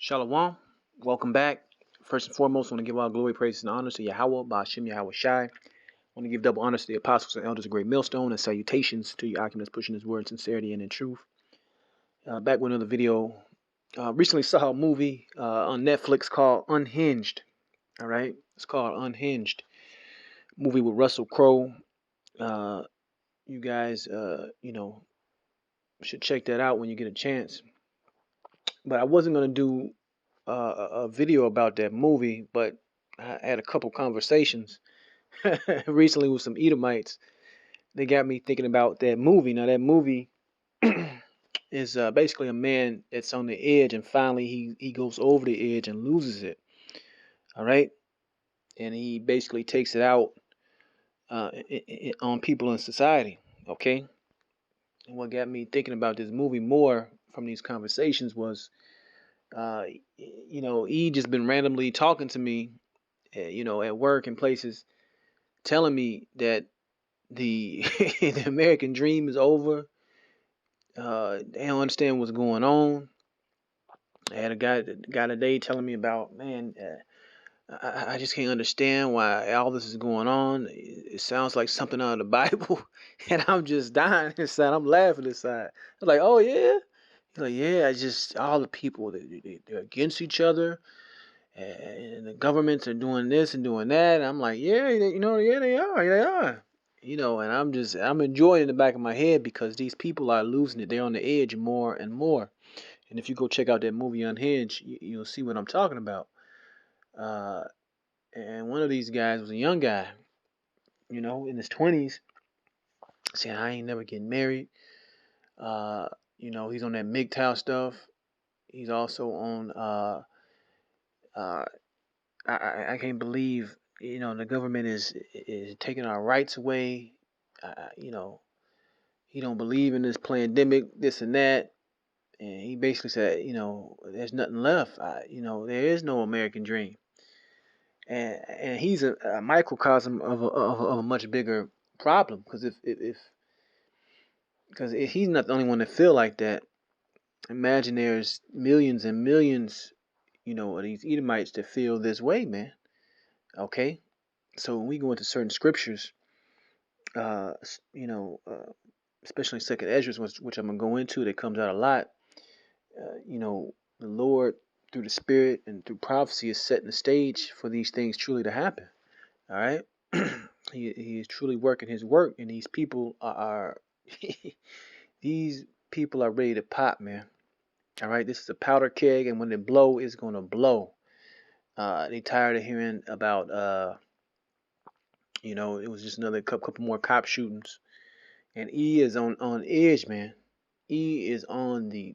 Shalom. Welcome back. First and foremost, I want to give all glory, praise, and honor to Yahweh, Ba'ashem Yahweh Shai. I want to give double honors to the apostles and elders of Great Millstone, and salutations to your occupants pushing his word in sincerity and in truth. Back with another video. Recently saw a movie on Netflix called Unhinged. All right, it's called Unhinged. Movie with Russell Crowe. You guys, should check that out when you get a chance. But I wasn't gonna do a video about that movie, but I had a couple conversations recently with some Edomites. They got me thinking about that movie. Now that movie is basically a man that's on the edge, and finally he goes over the edge and loses it. All right, and he basically takes it out on people in society. Okay, and what got me thinking about this movie more from these conversations was, uh, he just been randomly talking to me, at work and places, telling me that the the American dream is over. They don't understand what's going on. I had a guy today telling me about, man, I just can't understand why all this is going on. It sounds like something out of the Bible, and I'm just dying inside. I'm laughing inside. I'm like, oh yeah. He's like, yeah, I just all the people they're against each other, and the governments are doing this and doing that. And I'm like, yeah, yeah, they are, they are. And I'm enjoying it in the back of my head because these people are losing it. They're on the edge more and more. And if you go check out that movie Unhinged, you'll see what I'm talking about. Uh, and one of these guys was a young guy, in his 20s, saying, I ain't never getting married. Uh, he's on that MGTOW stuff. He's also on, uh, I can't believe, the government is taking our rights away. He don't believe in this pandemic, this and that. And he basically said, there's nothing left. There is no American dream. And he's a microcosm of a much bigger problem, because if he's not the only one that feel like that, imagine there's millions and millions, of these Edomites that feel this way, man. Okay, so when we go into certain scriptures, uh, especially Second Ezra, which I'm gonna go into, that comes out a lot. The Lord, through the Spirit and through prophecy, is setting the stage for these things truly to happen. All right. He is truly working his work, and these people are these people are ready to pop, man. All right, this is a powder keg, and when they blow, it's gonna blow. They tired of hearing about it was just another couple more cop shootings, and E is on edge, man. E is on the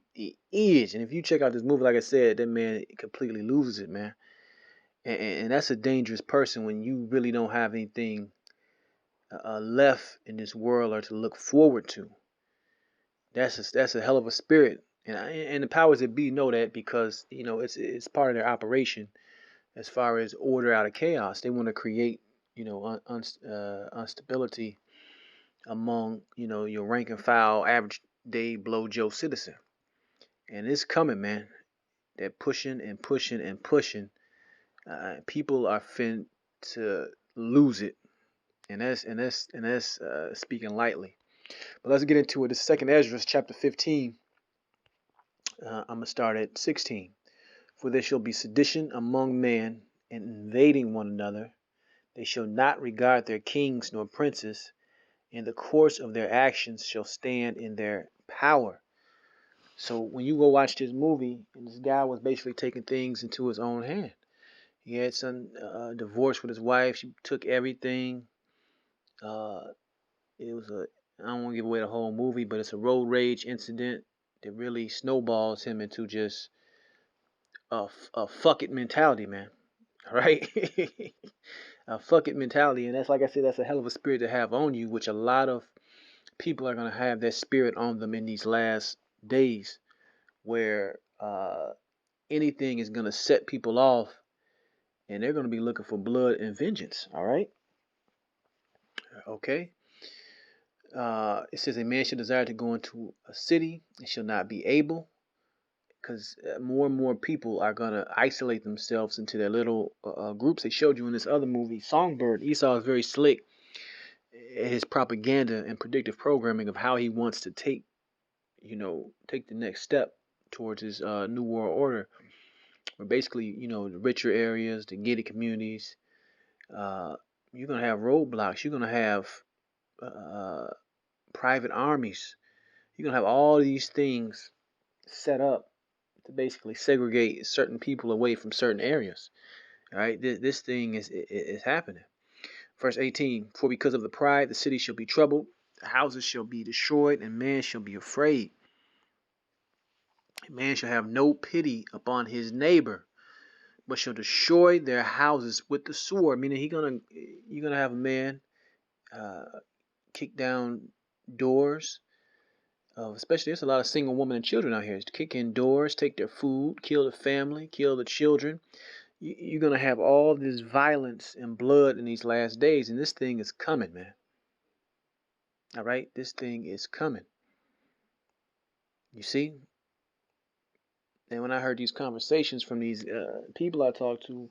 edge, and if you check out this movie, like I said, that man completely loses it, man. And that's a dangerous person when you really don't have anything left in this world or to look forward to. That's a hell of a spirit, and the powers that be know that, because it's part of their operation as far as order out of chaos. They want to create instability among your rank and file, average day blow Joe citizen, and it's coming, man. They're pushing and pushing and pushing. People are fin to lose it, and that's speaking lightly. But let's get into it. This is Second Ezra, chapter 15. I'm gonna start at 16. For there shall be sedition among men, and invading one another. They shall not regard their kings nor princes, and the course of their actions shall stand in their power. So when you go watch this movie, and this guy was basically taking things into his own hand. He had some divorce with his wife. She took everything. Uh, it was I don't want to give away the whole movie, but it's a road rage incident that really snowballs him into just a fuck it mentality, man. All right? A fuck it mentality. And that's, like I said, that's a hell of a spirit to have on you, which a lot of people are going to have that spirit on them in these last days, where anything is going to set people off, and they're going to be looking for blood and vengeance. All right? Okay? It says, a man shall desire to go into a city and shall not be able, because more and more people are gonna isolate themselves into their little groups. They showed you in this other movie, Songbird. Esau is very slick at his propaganda and predictive programming of how he wants to take the next step towards his new world order. Where basically, the richer areas, the gated communities, uh, you're gonna have roadblocks. You're gonna have uh, private armies. You're gonna have all these things set up to basically segregate certain people away from certain areas. All right, this thing is happening. Verse 18: For because of the pride, the city shall be troubled, the houses shall be destroyed, and man shall be afraid. Man shall have no pity upon his neighbor, but shall destroy their houses with the sword. Meaning, you're gonna have a man uh, kick down doors. Especially, there's a lot of single women and children out here. Kick in doors, take their food, kill the family, kill the children. You're gonna have all this violence and blood in these last days, and this thing is coming, man. All right, this thing is coming. You see, and when I heard these conversations from these people I talked to,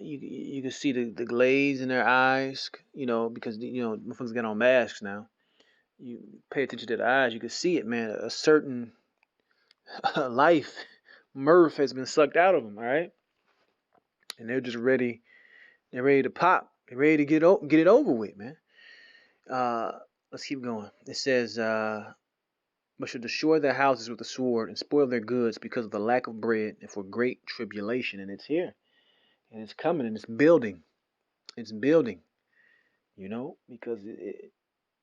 you can see the glaze in their eyes, because motherfuckers got on masks now. You pay attention to the eyes, you can see it, man. A certain life, mirth has been sucked out of them. All right, and they're just ready. They're ready to pop. They're ready to get it over with, man. Uh, let's keep going. It says, but shall destroy their houses with the sword and spoil their goods because of the lack of bread and for great tribulation. And it's here, and it's coming, and it's building. It's building, because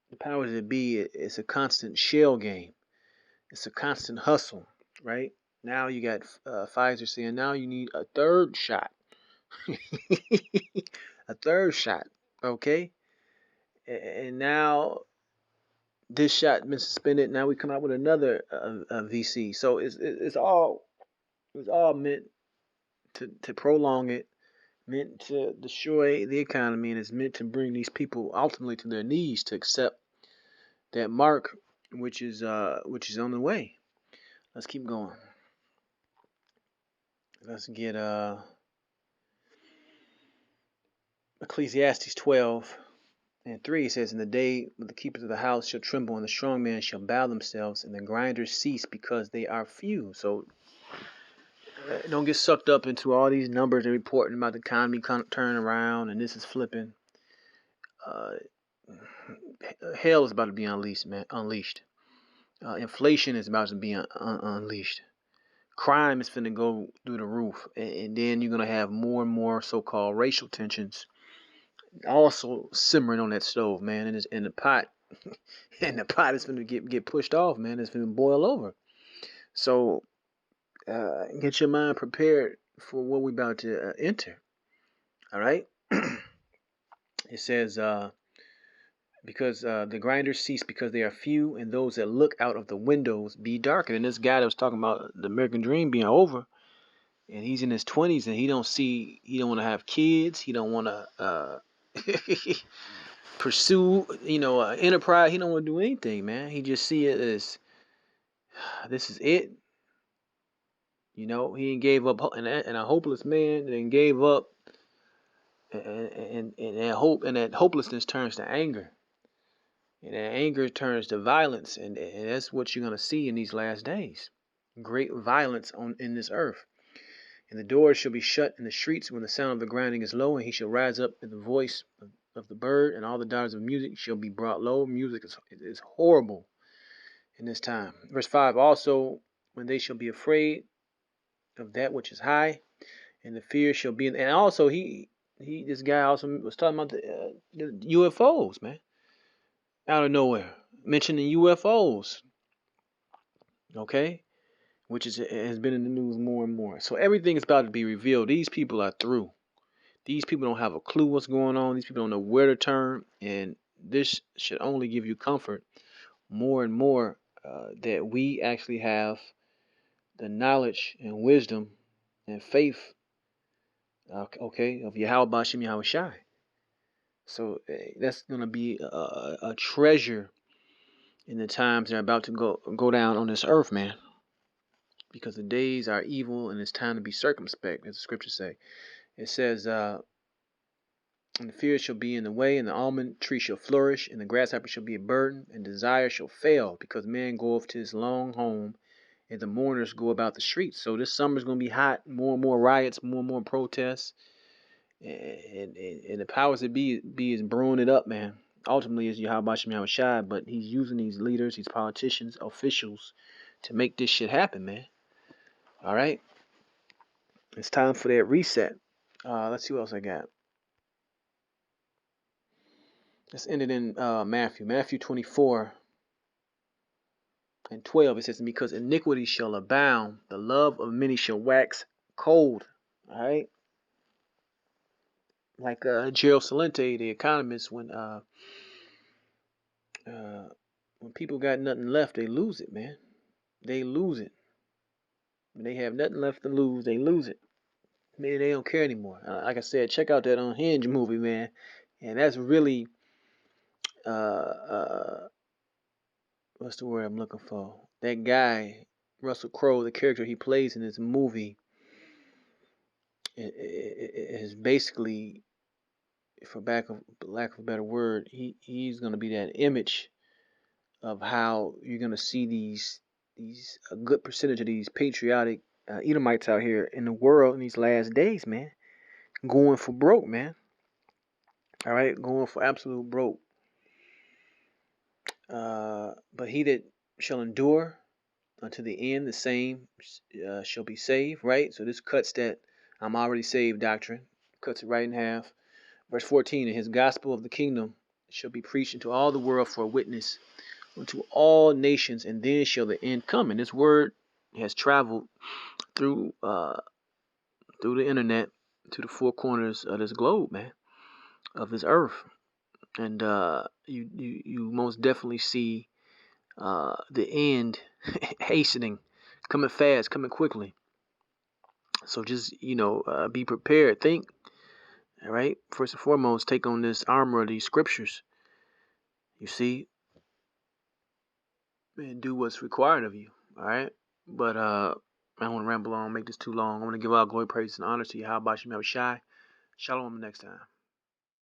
the powers that be, it's a constant shell game. It's a constant hustle, right? Now you got Pfizer saying now you need a third shot. A third shot, okay? And now this shot been suspended. Now we come out with another VC. So it's all meant to prolong it, meant to destroy the economy, and it's meant to bring these people ultimately to their knees to accept that mark, which is on the way. Let's keep going. Let's get Ecclesiastes 12:3. It says, "In the day when the keepers of the house shall tremble, and the strong men shall bow themselves, and the grinders cease because they are few." So don't get sucked up into all these numbers and reporting about the economy turning around and this is flipping. Uh, Hell is about to be unleashed, man. Unleashed. Inflation is about to be unleashed. Crime is finna go through the roof, and then you're gonna have more and more so-called racial tensions also simmering on that stove, man. And in the pot, and the pot is gonna get pushed off, man. It's gonna boil over. So get your mind prepared for what we're about to enter. All right. It says, because the grinders cease because they are few, and those that look out of the windows be darkened. And this guy that was talking about the American dream being over, and he's in his 20s, and he don't want to have kids. He don't want to pursue, enterprise. He don't want to do anything, man. He just see it as this is it. He ain't gave up, and a hopeless man then gave up, and that hopelessness turns to anger. And that anger turns to violence, and that's what you're gonna see in these last days. Great violence in this earth. And the doors shall be shut in the streets when the sound of the grinding is low, and he shall rise up in the voice of the bird, and all the daughters of music shall be brought low. Music is horrible in this time. Verse 5, also when they shall be afraid of that which is high, and the fear shall be and also this guy also was talking about the UFOs, man. Out of nowhere. Mentioning UFOs. Okay? Which has been in the news more and more. So everything is about to be revealed. These people are through. These people don't have a clue what's going on. These people don't know where to turn. And this should only give you comfort more and more that we actually have the knowledge and wisdom and faith, of Yahweh Bashim Yahweh Shai. So that's going to be a treasure in the times that are about to go down on this earth, man. because the days are evil and it's time to be circumspect, as the scriptures say. It says, and the fear shall be in the way, and the almond tree shall flourish, and the grasshopper shall be a burden, and desire shall fail, because man goeth to his long home, and the mourners go about the streets. So this summer's going to be hot, more and more riots, more and more protests, and the powers that be is brewing it up, man. Ultimately, it's Yahweh Shem Yahushai, but he's using these leaders, these politicians, officials, to make this shit happen, man. All right? It's time for that reset. Let's see what else I got. Let's end it in Matthew 24 and 12. It says, because iniquity shall abound, the love of many shall wax cold. All right? Like Gerald Celente, the economist, when people got nothing left, they lose it, man. They lose it. When they have nothing left to lose, they lose it. Maybe they don't care anymore. Like I said, check out that Unhinged movie, man. And that's really, what's the word I'm looking for? That guy, Russell Crowe, the character he plays in this movie, is basically, for lack of a better word, he's going to be that image of how you're going to see these a good percentage of these patriotic Edomites out here in the world in these last days, man, going for broke, man. All right, going for absolute broke. But he that shall endure unto the end, the same shall be saved, right? So this cuts that I'm already saved doctrine, cuts it right in half. Verse 14, and his gospel of the kingdom shall be preached into all the world for a witness unto all nations, and then shall the end come. And this word has traveled through the internet to the four corners of this globe, man, of this earth. And you most definitely see the end hastening, coming fast, coming quickly. So just, be prepared. Think, all right? First and foremost, take on this armor of these scriptures, you see, and do what's required of you, all right? But I don't want to ramble on, make this too long. I want to give all glory, praise, and honor to Yahweh Shem Yahushai. Shalom next time.